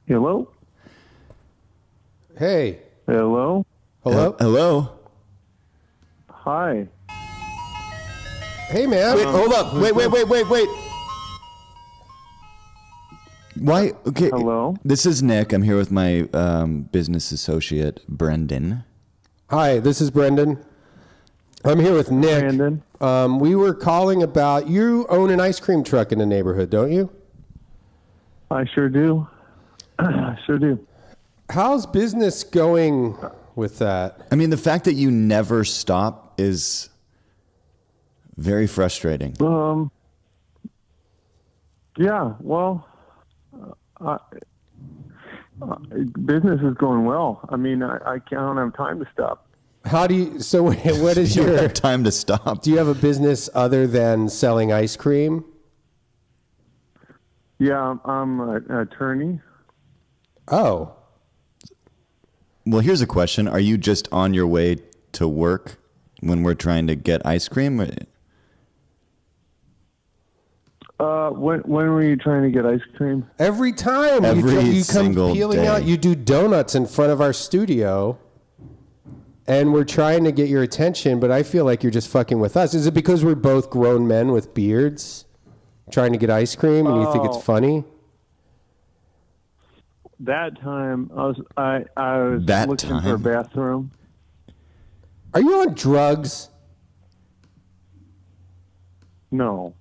Hello? Hey. Hello? Hello? Hello? Hi. Hey, man. Wait, hold up. Wait. Why? Okay. Hello? This is Nick. I'm here with my business associate, Brendan. Hi, this is Brendan. I'm here with Nick. Brandon? We were calling about, you own an ice cream truck in the neighborhood, don't you? I sure do. Sure do. How's business going with that? I mean, the fact that you never stop is very frustrating. Yeah, well, business is going well. I mean, I don't have time to stop. How do you, so what is You don't your, have time to stop. do you have a business other than selling ice cream? Yeah, I'm an attorney. Oh. Well, here's a question. Are you just on your way to work when we're trying to get ice cream? When were you trying to get ice cream? Every time Every you come single peeling day. out, you do donuts in front of our studio, and we're trying to get your attention, but I feel like you're just fucking with us. Is it because we're both grown men with beards trying to get ice cream, and you think it's funny? That time, I was That looking for a time? bathroom. Are you on drugs? No.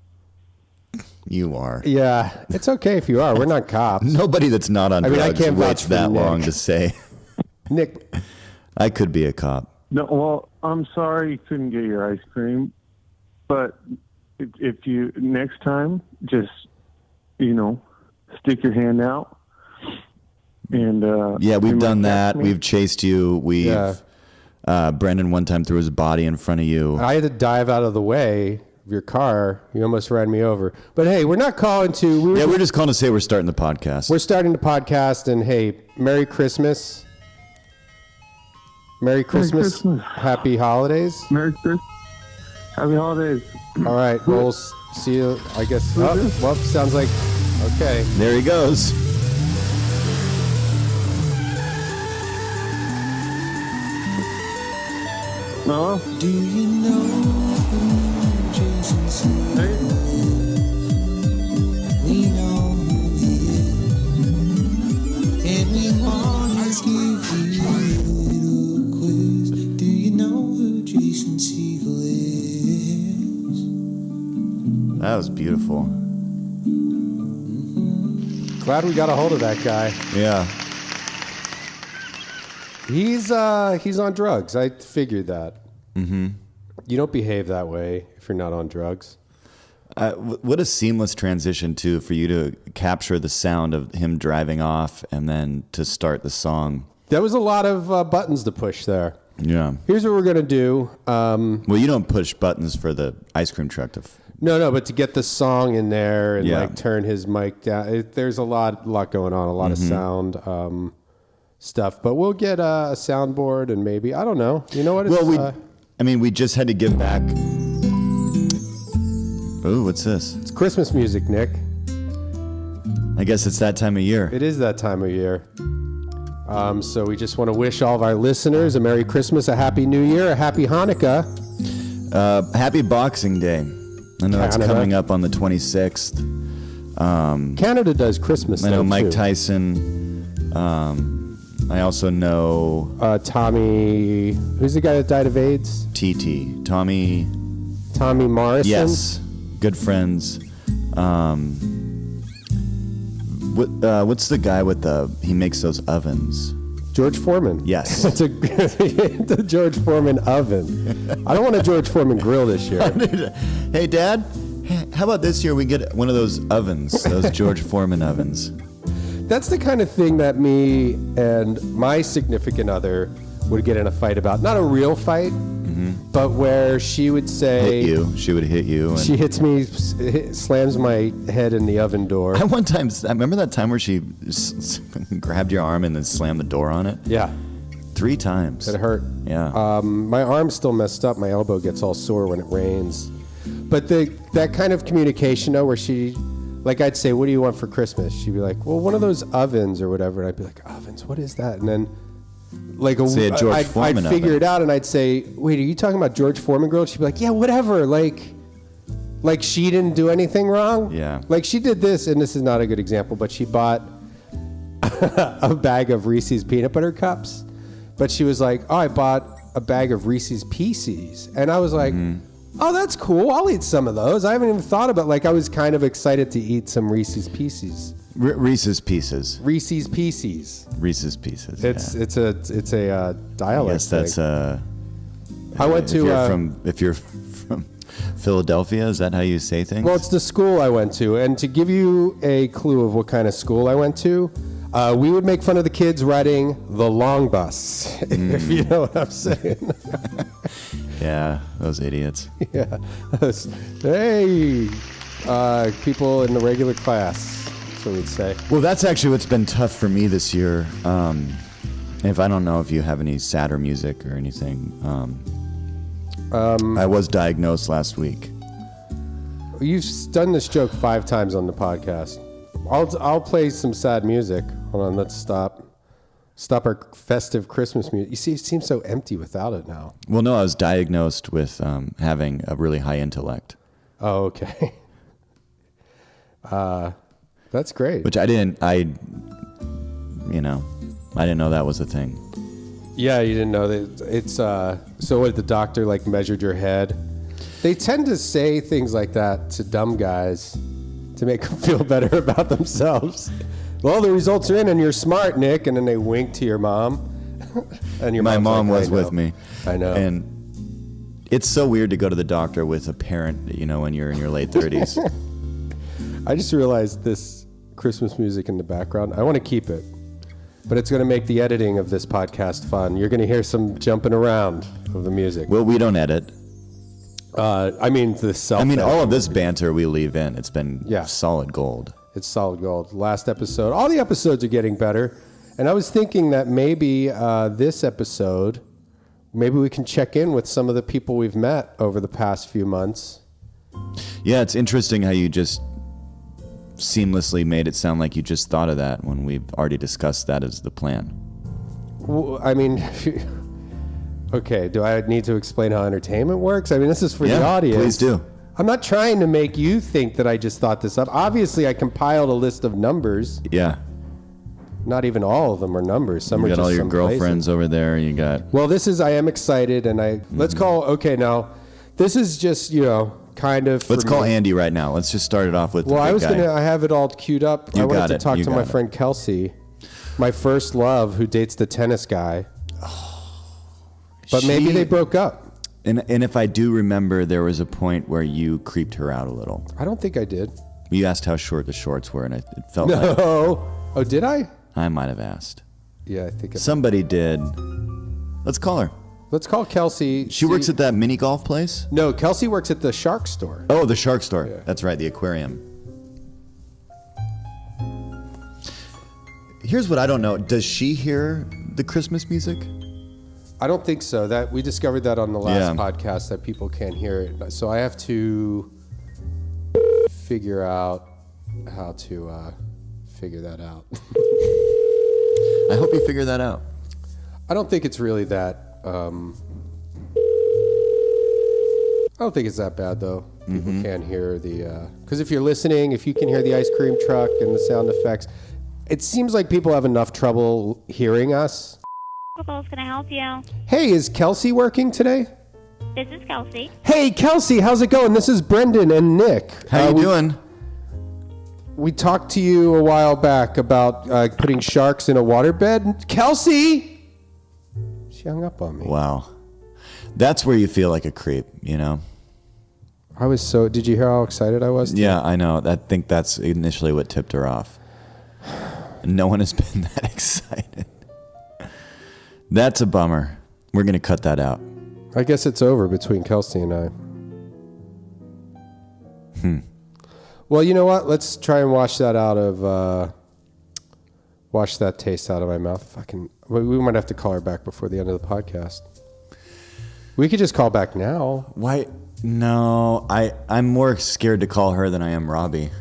You are. Yeah, it's okay if you are. We're not cops. Nobody that's not on I mean, I drugs can't vouch waits for that Nick. long to say, Nick, I could be a cop. No, well, I'm sorry you couldn't get your ice cream, but if you, next time, just, stick your hand out. And Yeah, we've you done might that. catch me. We've chased you. Brendan one time threw his body in front of you. I had to dive out of the way of your car. You almost ran me over. But hey, we're not calling to... We're just calling to say we're starting the podcast. We're starting the podcast, and hey, Merry Christmas. Merry Christmas. Christmas. Happy holidays. Merry Christmas. Happy holidays. All right, we'll see you, I guess. Oh, well, sounds like... Okay. There he goes. No? Do you know who Jason Segel Hey. We know who he is. And we want to give you a little quiz. Do you know who Jason Segel is? That was beautiful. Glad we got a hold of that guy. Yeah. He's on drugs. I figured that. Mm-hmm. You don't behave that way if you're not on drugs. What a seamless transition, too, for you to capture the sound of him driving off and then to start the song. There was a lot of buttons to push there. Yeah. Here's what we're going to do. Well, you don't push buttons for the ice cream truck to... No, but to get the song in there and Yeah. turn his mic down, there's a lot going on, a lot of sound stuff. But we'll get a soundboard and maybe, I don't know. You know what? We just had to give back... Ooh, what's this? It's Christmas music, Nick. I guess it's that time of year. It is that time of year. So we just want to wish all of our listeners a Merry Christmas, a Happy New Year, a Happy Hanukkah. Happy Boxing Day. I know that's Canada. coming up on the 26th. Canada does Christmas. I know though, Mike too. Tyson. I also know Tommy, who's the guy that died of AIDS? TT. Tommy. Tommy Morrison. Yes. Good friends. What's the guy with he makes those ovens? George Foreman. Yes. It's the George Foreman oven. I don't want a George Foreman grill this year. Hey, Dad, how about this year we get one of those ovens, those George Foreman ovens? That's the kind of thing that me and my significant other would get in a fight about. Not a real fight, but where she would say... Hit you. She would hit you. And She hits me, slams my head in the oven door. I remember that time where she grabbed your arm and then slammed the door on it? Yeah, 3 times. it hurt. Yeah. My arm's still messed up. My elbow gets all sore when it rains. But that kind of communication, though, where she like I'd say, what do you want for Christmas? She'd be like, well, one of those ovens or whatever. And I'd be like, ovens, what is that? And then like Say a George I'd Foreman figure oven. it out and I'd say, wait, are you talking about George Foreman grill? She'd be like, yeah, whatever. Like she didn't do anything wrong. Yeah. Like she did this, and this is not a good example, but she bought a bag of Reese's peanut butter cups. But she was like, oh, I bought a bag of Reese's Pieces. And I was like, oh, that's cool. I'll eat some of those. I haven't even thought about, like, I was kind of excited to eat some Reese's Pieces. Reese's Pieces. Reese's Pieces. Reese's Pieces. It's a dialect. Yes, that's I went to if you're from Philadelphia, is that how you say things? Well, it's the school I went to, and to give you a clue of what kind of school I went to, we would make fun of the kids riding the long bus, if you know what I'm saying. Yeah, those idiots. Yeah. Hey, people in the regular class, that's what we'd say. Well, that's actually what's been tough for me this year. If I don't know if you have any sadder music or anything. I was diagnosed last week. You've done this joke 5 times on the podcast. I'll play some sad music. Hold on, let's stop our festive Christmas music. You see, it seems so empty without it now. Well, no, I was diagnosed with having a really high intellect. Oh, okay. That's great. Which I didn't know that was a thing. Yeah, you didn't know that. It's so what, the doctor like measured your head? They tend to say things like that to dumb guys to make them feel better about themselves. Well, the results are in and you're smart, Nick. And then they wink to your mom. And My mom like, was with me. I know. And it's so weird to go to the doctor with a parent, when you're in your late 30s. I just realized this Christmas music in the background. I want to keep it, but it's going to make the editing of this podcast fun. You're going to hear some jumping around of the music. Well, we don't edit. All of this banter we leave in. It's been solid gold. It's solid gold. Last episode. All the episodes are getting better. And I was thinking that maybe this episode, maybe we can check in with some of the people we've met over the past few months. Yeah, it's interesting how you just seamlessly made it sound like you just thought of that when we've already discussed that as the plan. Well, I mean, okay, do I need to explain how entertainment works? I mean, this is for the audience. Please do. I'm not trying to make you think that I just thought this up. Obviously, I compiled a list of numbers. Yeah. Not even all of them are numbers. Some you are got just all your some girlfriends places. over there. You got. Well, I am excited, and let's call. Okay, now this is just kind of. Let's call Andy right now. Let's just start it off with. Well, the big guy. I have it all queued up. I wanted to talk to my friend Kelsey, my first love, who dates the tennis guy. But maybe they broke up. And if I do remember, there was a point where you creeped her out a little. I don't think I did. You asked how short the shorts were, and it felt No. like Oh, did I? I might have asked. Yeah, I think Somebody did. Let's call her. Let's call Kelsey. She works at that mini golf place? No, Kelsey works at the Shark Store. Oh, the Shark Store. Yeah. That's right, the aquarium. Here's what I don't know. Does she hear the Christmas music? I don't think so. That we discovered that on the last podcast that people can't hear it. So I have to figure out how to figure that out. I hope you figure that out. I don't think it's really that. I don't think it's that bad though. People can't hear the because if you're listening, if you can hear the ice cream truck and the sound effects, it seems like people have enough trouble hearing us. Can I help you? Hey, is Kelsey working today? This is Kelsey. Hey, Kelsey, how's it going? This is Brendan and Nick. How you doing? We talked to you a while back about putting sharks in a waterbed. Kelsey! She hung up on me. Wow. That's where you feel like a creep, I was so... Did you hear how excited I was? Yeah, I know. I think that's initially what tipped her off. No one has been that excited. That's a bummer. We're going to cut that out. I guess it's over between Kelsey and I. Well, you know what? Let's try and wash that taste out of my mouth. We might have to call her back before the end of the podcast. We could just call back now. Why? No, I'm more scared to call her than I am Robbie.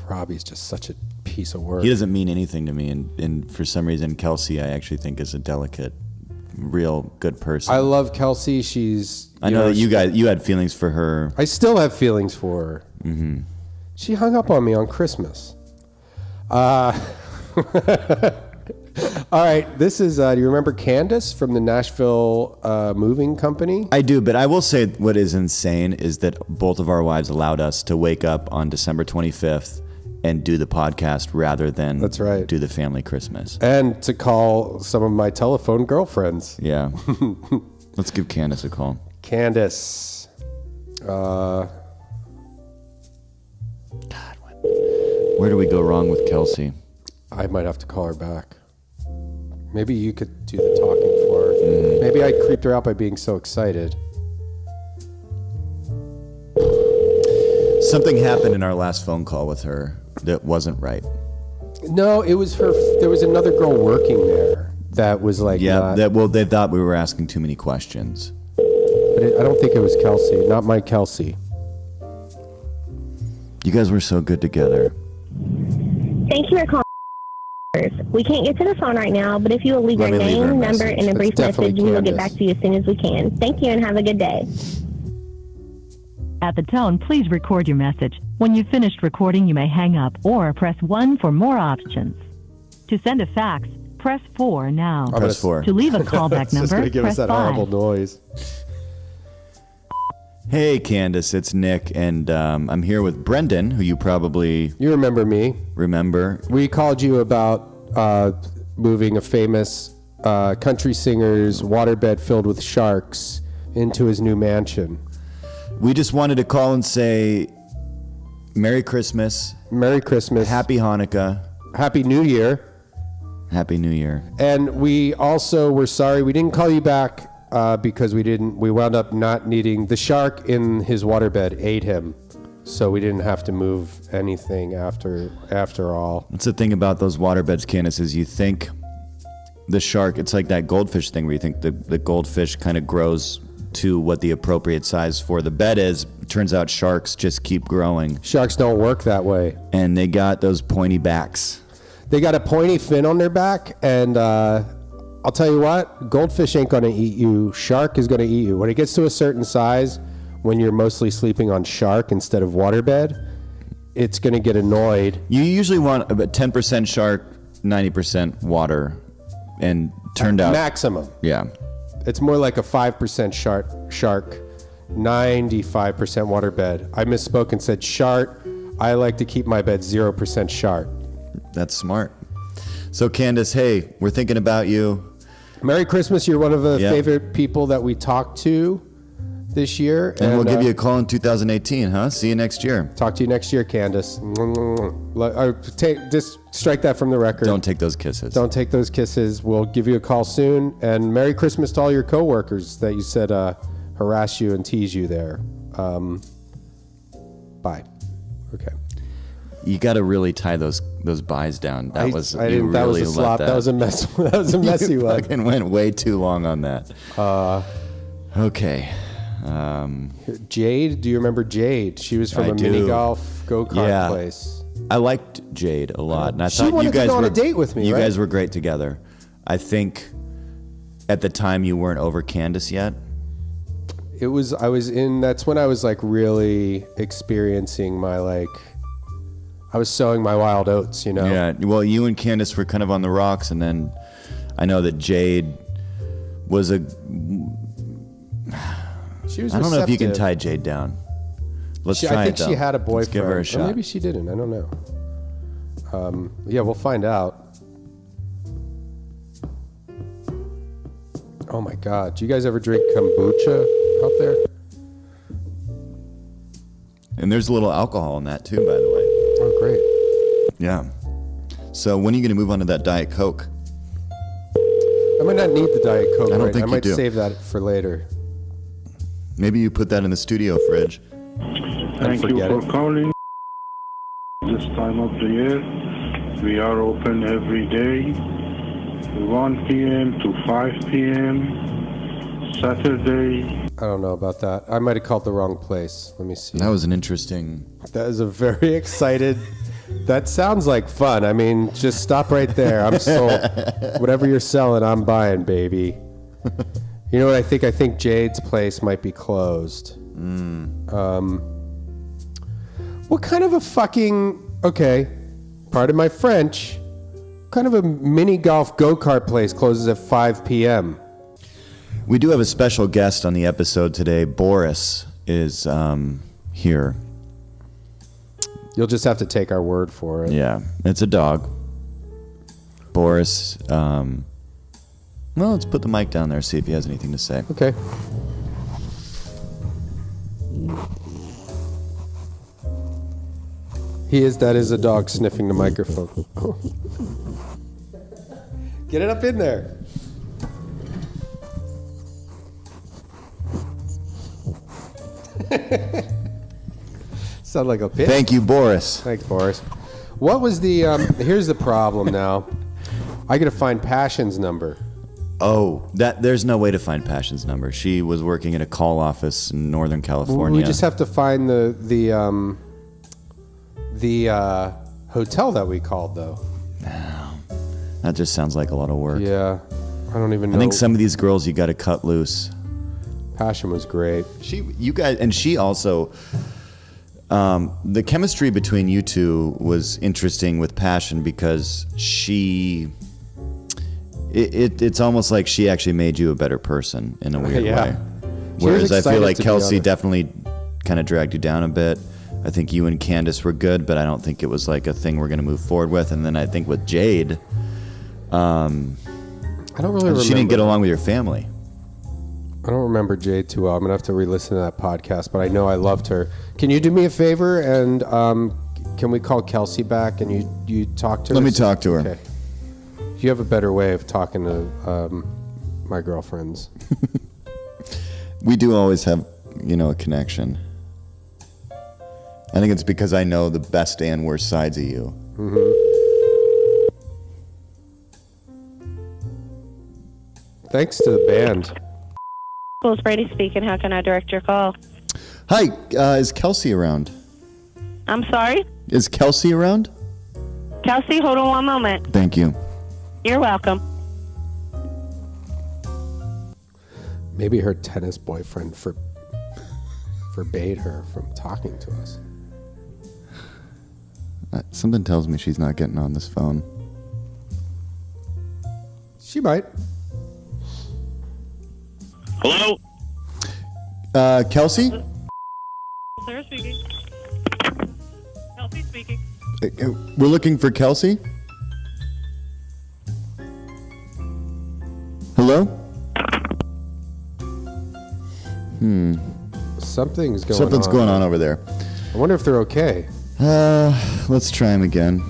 Robbie's just such a piece of work. He doesn't mean anything to me, and for some reason, Kelsey, I actually think is a delicate, real good person. I love Kelsey. I know that you had feelings for her. I still have feelings for her. Mm-hmm. She hung up on me on Christmas. All right, this is, do you remember Candace from the Nashville moving company? I do, but I will say what is insane is that both of our wives allowed us to wake up on December 25th and do the podcast rather than That's right. do the family Christmas. And to call some of my telephone girlfriends. Yeah. Let's give Candace a call. Candace. God, where do we go wrong with Kelsey? I might have to call her back. Maybe you could do the talking for her. Maybe I creeped her out by being so excited. Something happened in our last phone call with her that wasn't right. No, it was her. There was another girl working there that was like, Yeah, they thought we were asking too many questions. But I don't think it was Kelsey. Not my Kelsey. You guys were so good together. Thank you for calling. We can't get to the phone right now, but if you will leave your Let me leave her a name, number, message. and a brief It's definitely message, we will get Candace. back to you as soon as we can. Thank you and have a good day. At the tone, please record your message. When you've finished recording, you may hang up or press 1 for more options. To send a fax, press 4 now. Press 4. To leave a callback It's just number, gonna give us press that horrible 5. noise. Hey, Candace, it's Nick, and I'm here with Brendan, who you probably You remember me? remember. We called you about moving a famous country singer's waterbed filled with sharks into his new mansion. We just wanted to call and say Merry Christmas, Merry Christmas. Happy Hanukkah, Happy New Year. Happy New Year. And we also were sorry we didn't call you back because we wound up not needing, the shark in his waterbed ate him. So we didn't have to move anything after all. That's the thing about those waterbeds, Candace, is you think the shark, it's like that goldfish thing where you think the goldfish kind of grows to what the appropriate size for the bed is. Turns out sharks just keep growing. Sharks don't work that way. And they got those pointy backs. They got a pointy fin on their back, and I'll tell you what, goldfish ain't gonna eat you. Shark is gonna eat you. When it gets to a certain size, when you're mostly sleeping on shark instead of waterbed, it's gonna get annoyed. You usually want about 10% shark, 90% water, and turned out... Maximum. Yeah. It's more like a 5% shark, 95% waterbed. I misspoke and said shart. I like to keep my bed 0% shart. That's smart. So, Candace, hey, we're thinking about you. Merry Christmas. You're one of the Yep. favorite people that we talked to this year. And we'll give you a call in 2018, huh? See you next year. Talk to you next year, Candace. Just strike that from the record. Don't take those kisses. Don't take those kisses. We'll give you a call soon. And Merry Christmas to all your coworkers that you said harass you and tease you there. Bye. Okay. You got to really tie those buys down. That was I you didn't. That was really a slop. let That was a mess. That was a messy you one. fucking went way too long on that. Okay. Jade. Do you remember Jade? She was from I a do. mini golf go-kart Yeah. place. I liked Jade a lot, and I She thought wanted you to guys go on were a date with me, You right? guys were great together. I think at the time you weren't over Candace yet. It was. I was in. That's when I was like really experiencing my like. I was sowing my wild oats, you know. Yeah. Well, you and Candace were kind of on the rocks, and then I know that Jade was a. She was. I don't know if you can receptive. tie Jade down. Let's try I think it. Though. she had a boyfriend. Let's give her a Or shot. maybe she didn't. I don't know. Yeah, we'll find out. Oh my God! Do you guys ever drink kombucha out there? And there's a little alcohol in that too, by the way. Oh, great. Yeah. So when are you going to move on to that Diet Coke? I might not need the Diet Coke. I don't right think now. I you might do. save that for later. Maybe you put that in the studio fridge. Thank you forget for it. calling. This time of the year, we are open every day, 1 p.m. to 5 p.m. Saturday. I don't know about that. I might have called the wrong place. Let me see. That was an interesting. That is a very excited That sounds like fun. I mean, just stop right there. I'm sold. Whatever you're selling, I'm buying, baby. You know what I think? I think Jade's place might be closed. What kind of a fucking... Okay, pardon my French. What kind of a mini golf go-kart place closes at 5 p.m.? We do have a special guest on the episode today. Boris is here. You'll just have to take our word for it. Yeah, it's a dog. Boris, well, let's put the mic down there, see if he has anything to say. Okay. That is a dog sniffing the microphone. Get it up in there. Sound like a pit. Thank you, Boris. Thanks, Boris. What was the, here's the problem now. I gotta find Passion's number. Oh, there's no way to find Passion's number. She was working at a call office in Northern California. We just have to find the hotel that we called, though. That just sounds like a lot of work. Yeah, I don't even know. I think some of these girls you got to cut loose. Passion was great. She also, the chemistry between you two was interesting with Passion because it's almost like she actually made you a better person in a weird way. Whereas I feel like Kelsey definitely kind of dragged you down a bit. I think you and Candace were good, but I don't think it was like a thing we're going to move forward with. And then I think with Jade, I don't really remember. She didn't get along with your family. I don't remember Jade too well. I'm going to have to re-listen to that podcast, but I know I loved her. Can you do me a favor and can we call Kelsey back and you talk to her? Let me talk to her. Okay. You have a better way of talking to my girlfriends. We do always have, a connection. I think it's because I know the best and worst sides of you. Mm-hmm. Thanks to the band. It's Brady speaking. How can I direct your call? Hi, is Kelsey around? I'm sorry? Is Kelsey around? Kelsey, hold on one moment. Thank you. You're welcome. Maybe her tennis boyfriend forbade her from talking to us. Something tells me she's not getting on this phone. She might. Hello? Kelsey? Sarah speaking. Kelsey speaking. We're looking for Kelsey? Hello? Something's going on over there. I wonder if they're okay. Let's try him again.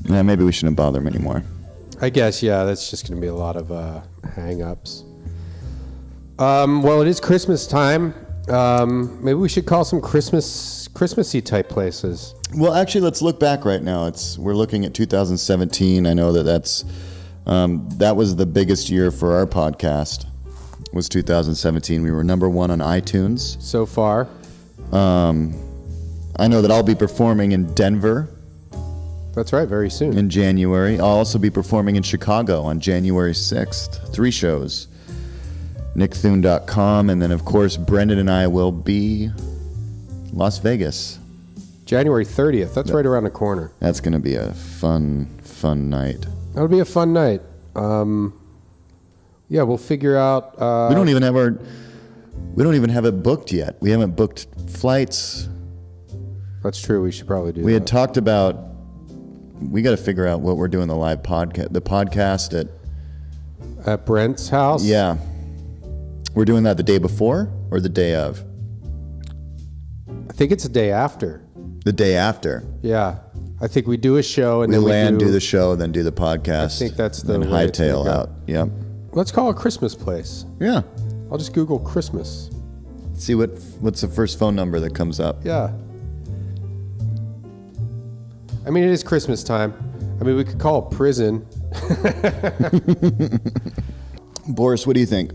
Yeah, maybe we shouldn't bother him anymore. I guess, yeah, that's just going to be a lot of hang-ups. Well, it is Christmas time. Maybe we should call some Christmassy type places. Well, actually, let's look back right now. We're looking at 2017. I know that was the biggest year for our podcast. Was 2017. We were number 1 on iTunes so far. I know that I'll be performing in Denver. That's right, very soon. In January. I'll also be performing in Chicago on January 6th. 3 shows. nickthune.com, and then of course Brendan and I will be Las Vegas. January 30th. That's right around the corner. That's going to be a fun night. That'll be a fun night. Yeah, we'll figure out. We don't even have it booked yet. We haven't booked flights. That's true. We should probably do that. We had talked about. We got to figure out what we're doing the podcast at Brent's house. Yeah, we're doing that the day before or the day of. I think it's the day after. The day after. Yeah, I think we do a show and we then land, do the show, then do the podcast. I think that's the way hightail out. Yep. Let's call a Christmas place. Yeah. I'll just Google Christmas. See what's the first phone number that comes up. Yeah. I mean, it is Christmas time. I mean, we could call a prison. Boris, what do you think?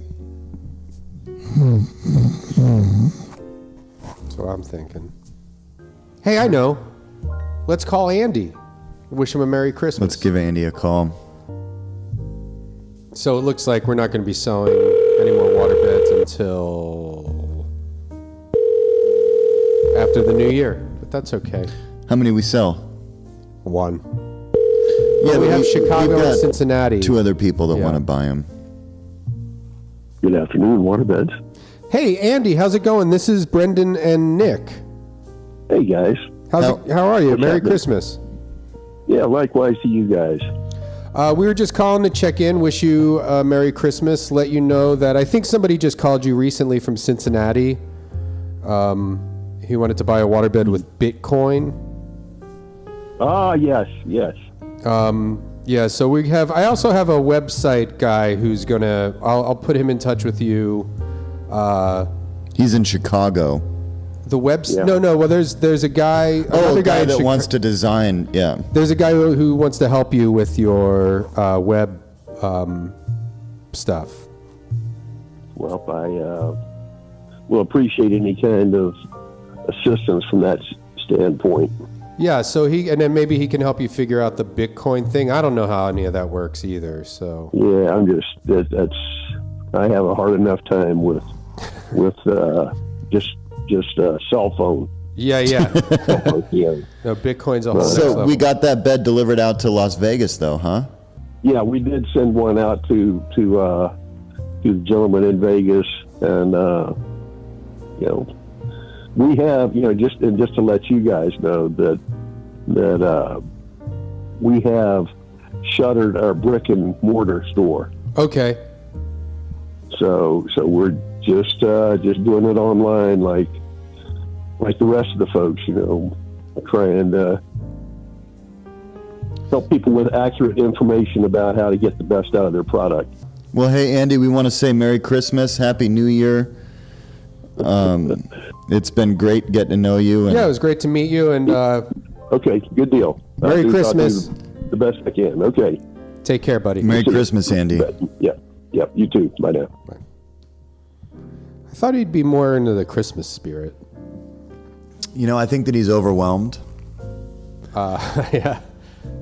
That's what I'm thinking. Hey, I know. Let's call Andy. Wish him a Merry Christmas. Let's give Andy a call. So it looks like we're not going to be selling any more waterbeds until after the new year, but that's okay. How many we sell? 1. Yeah, we have we've Chicago got and Cincinnati. 2 other people that Yeah. want to buy them. Good afternoon, Waterbeds. Hey, Andy, how's it going? This is Brendan and Nick. Hey, guys. How are you? What's Merry happening? Christmas. Yeah, likewise to you guys. We were just calling to check in, wish you a Merry Christmas, let you know that I think somebody just called you recently from Cincinnati. He wanted to buy a waterbed with Bitcoin. Ah, yes. Yeah, so I also have a website guy who's gonna, I'll put him in touch with you. He's in Chicago. The Yeah. No, well, there's a guy, Oh, another a guy in that Chica- wants to design. Yeah. There's a guy who wants to help you with your web stuff. Well, I will appreciate any kind of assistance from that standpoint. Yeah, so and then maybe he can help you figure out the Bitcoin thing. I don't know how any of that works either. So Yeah, I have a hard enough time with just a cell phone. yeah. Yeah. No, Bitcoin's a whole next So level. we got that bed delivered out to Las Vegas, though, huh? Yeah, we did send one out to the gentleman in Vegas, and we have just to let you guys know that we have shuttered our brick and mortar store, Okay. so we're just doing it online like the rest of the folks, trying to help people with accurate information about how to get the best out of their product. Well, hey, Andy, we want to say Merry Christmas, Happy New Year. It's been great getting to know you. And Yeah, it was great to meet you, and Okay, good deal. Merry I'll do Christmas. the best I can. Okay. take care, buddy. Merry Christmas, Andy. Yeah, you too. Bye now. I thought he'd be more into the Christmas spirit. I think that he's overwhelmed. Yeah.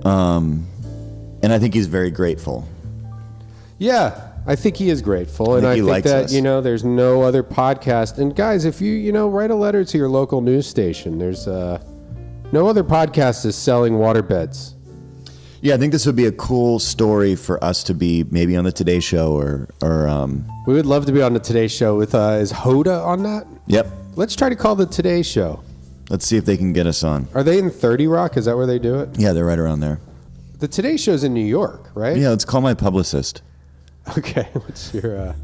And I think he's very grateful. Yeah, I think he is grateful, and think I he think likes that us. there's no other podcast. And guys, if you write a letter to your local news station, there's no other podcast is selling waterbeds. Yeah, I think this would be a cool story for us to be maybe on the Today Show or We would love to be on the Today Show with is Hoda on that? Yep. Let's try to call the Today Show. Let's see if they can get us on. Are they in 30 Rock? Is that where they do it? Yeah, they're right around there. The Today Show's in New York, right? Yeah, let's call my publicist. Okay, what's your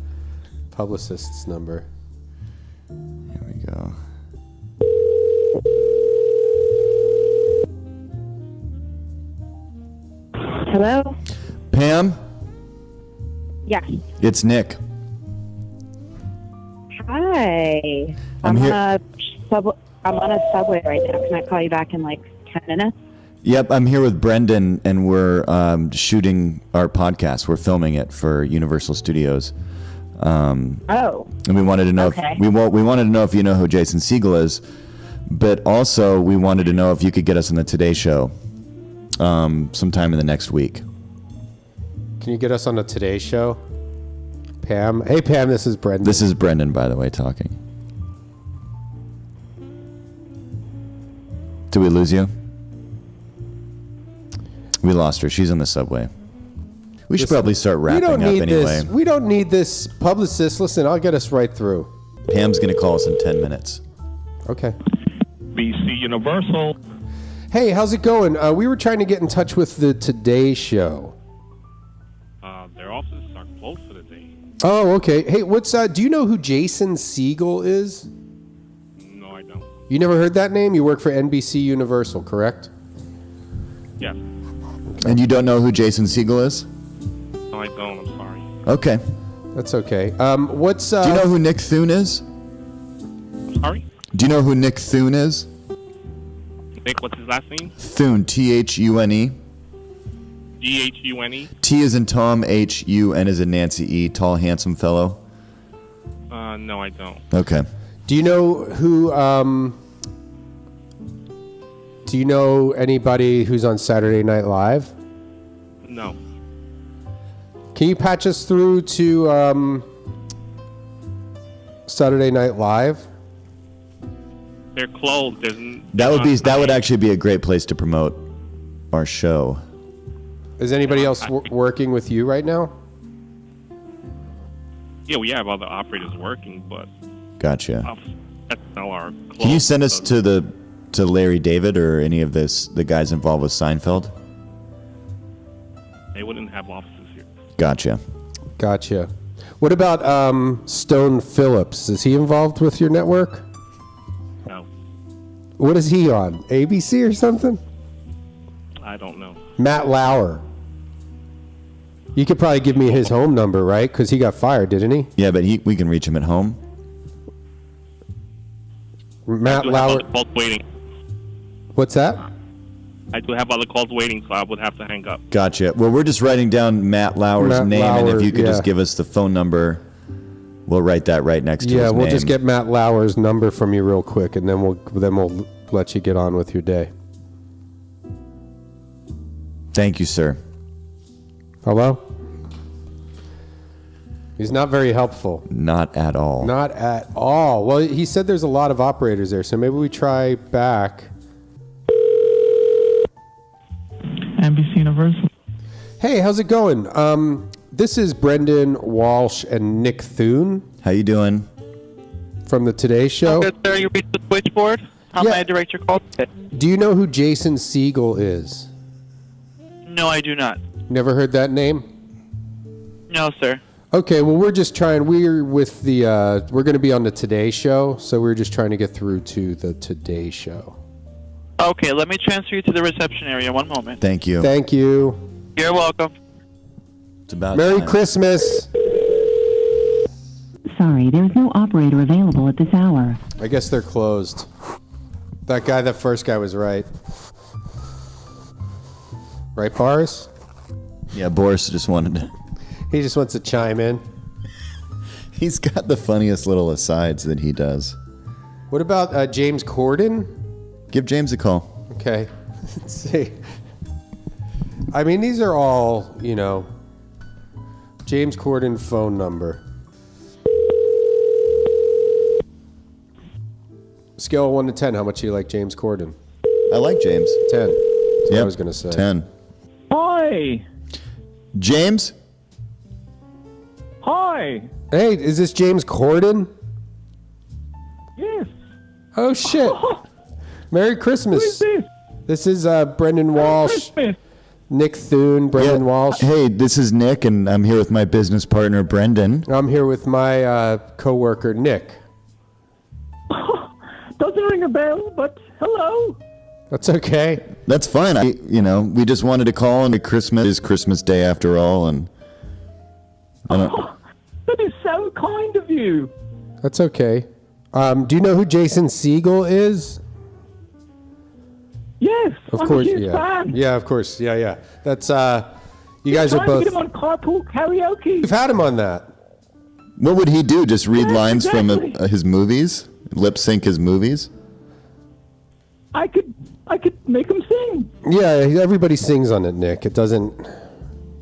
publicist's number? Here we go. Hello? Pam, Yes. it's Nick. Hi. I'm here- I'm on a subway right now. Can I call you back in like 10 minutes? Yep, I'm here with Brendan, and we're shooting our podcast. We're filming it for Universal Studios. Oh. And we wanted to know Okay. if we wanted to know if you know who Jason Segel is, but also we wanted to know if you could get us on the Today Show sometime in the next week. Can you get us on the Today Show? Pam? Hey, Pam, this is Brendan. This is Brendan, by the way, talking. Did we lose you? We lost her. She's on the subway. We should probably start wrapping up anyway. This. We don't need this publicist. Listen, I'll get us right through. Pam's going to call us in 10 minutes. Okay. BC Universal. Hey, how's it going? We were trying to get in touch with the Today Show. Their offices are closed for the day. Oh, okay. Hey, do you know who Jason Segel is? No, I don't. You never heard that name? You work for NBC Universal, correct? Yes. And you don't know who Jason Segel is? No, I don't. I'm sorry. Okay. That's okay. Do you Do you know who Nick Thune is? I'm sorry? Do you know who Nick Thune is? Nick, what's his last name? Thune, Thune. Dhune? T is in Tom, H-U-N is in Nancy E. Tall, handsome fellow. No, I don't. Okay. Do you know who? Do you know anybody who's on Saturday Night Live? No. Can you patch us through to Saturday Night Live? They're closed. That would actually be a great place to promote our show. Is anybody else working with you right now? Yeah, we have other operators working, but Gotcha. SNL are closed. Can you send us to Larry David or any of the guys involved with Seinfeld? They wouldn't have offices here. Gotcha. What about Stone Phillips? Is he involved with your network? No, What is he on? ABC or something? I don't know. Matt Lauer. You could probably give me his home number, right? Because he got fired, didn't he? Yeah, but we can reach him at home. Matt I do have Lauer. other calls waiting. What's that? I do have other calls waiting, so I would have to hang up. Gotcha. Well, we're just writing down Matt Lauer's name, and if you could just yeah. give us the phone number, we'll write that right next to his Yeah, name. we'll just get Matt Lauer's number from you real quick, and then we'll let you get on with your day. Thank you, sir. Hello? He's not very helpful. Not at all. Not at all. Well, he said there's a lot of operators there, so maybe we try back. NBC Universal. Hey, how's it going? This is Brendan Walsh and Nick Thune How you doing? from the Today Show. Good, sir. You reached the switchboard. How Yeah. may I direct your call today? Do you know who Jason Segel is? No, I do not. Never heard that name? No, sir. Okay, well, we're just trying. We're with the. We're going to be on the Today Show, so we're just trying to get through to the Today Show. Okay, let me transfer you to the reception area. One moment. Thank you. Thank you. You're welcome. It's about Merry time. Christmas. Sorry, there's no operator available at this hour. I guess they're closed. That first guy was right. Right, Boris? Yeah, Boris just wanted to. He just wants to chime in. He's got the funniest little asides that he does. What about James Corden? Give James a call. Okay. Let's see. I mean, these are all, James Corden phone number. Scale of 1 to 10, how much do you like James Corden? I like James. 10. That's what Yep. I was going to say. 10. Hi. James? Hi. Hey, is this James Corden? Yes. Oh, shit. Merry Christmas. This is Brendan Walsh, Nick Thune, Brendan Walsh. Hey, this is Nick, and I'm here with my business partner, Brendan. I'm here with my coworker, Nick. Doesn't ring a bell, but hello. That's okay. That's fine. We just wanted to call, and Christmas is Christmas Day after all, and I don't. That is so kind of you. That's okay. Do you know who Jason Segel is? Yes, Of I'm course, a huge yeah. fan. Yeah, of course. Yeah. That's you guys are Trying to both. get him on carpool karaoke. We've had him on that. What would he do? Just read Yes, lines exactly. from his movies? Lip sync his movies? I could make him sing. Yeah, everybody sings on it, Nick. It doesn't.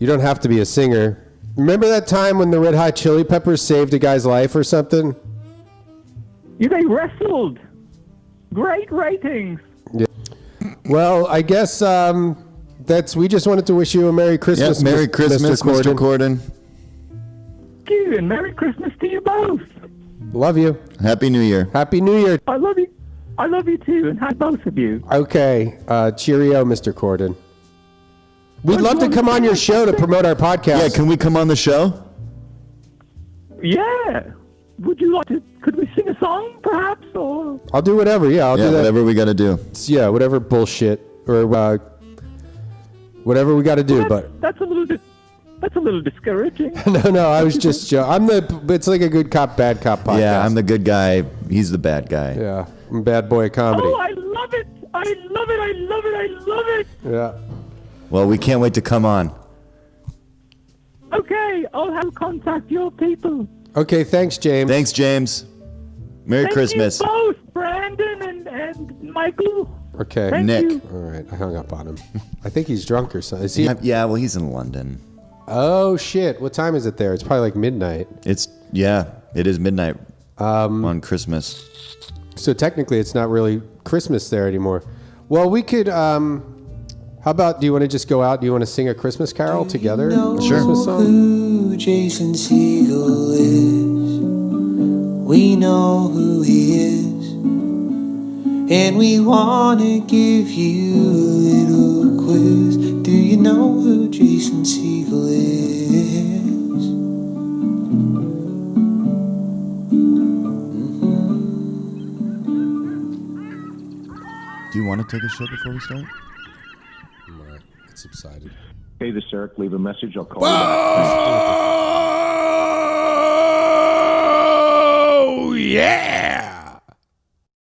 You don't have to be a singer. Remember that time when the Red Hot Chili Peppers saved a guy's life or something? Yeah, they wrestled. Great ratings. Well, I guess we just wanted to wish you a Merry Christmas. Yes, Merry Christmas, Mr. Corden. Thank you, and Merry Christmas to you both. Love you. Happy New Year. Happy New Year. I love you. I love you too, and hi both of you. Okay. Cheerio, Mr. Corden. We'd love to come on your show to promote our podcast. Yeah, can we come on the show? Yeah. Would you like to? Could we sing a song, perhaps, or? I'll do whatever. Yeah, I'll Yeah, do that. whatever we got to do. Yeah, whatever bullshit or whatever we got to do. But That's a little discouraging. no, I was just. It's like a good cop, bad cop podcast. Yeah, I'm the good guy. He's the bad guy. Yeah, I'm bad boy of comedy. Oh, I love it! I love it! I love it! I love it! Yeah. Well, we can't wait to come on. Okay, I'll have contact your people. Okay, thanks, James. Thanks, James. Merry Thank Christmas. you both, Brandon and Michael. Okay. Thank Nick. you. All right, I hung up on him. I think he's drunk or something. Is he? Yeah, well, he's in London. Oh shit! What time is it there? It's probably like midnight. It is midnight on Christmas. So technically, it's not really Christmas there anymore. Well, we could. How about? Do you want to just go out? Do you want to sing a Christmas carol together? A Christmas song. Who Jason Segel is. We know who he is. And we want to give you a little quiz. Do you know who Jason Segel is? Do you want to take a shit before we start? All right, it subsided. Hey, this is Eric. Leave a message. I'll call you back. Oh yeah!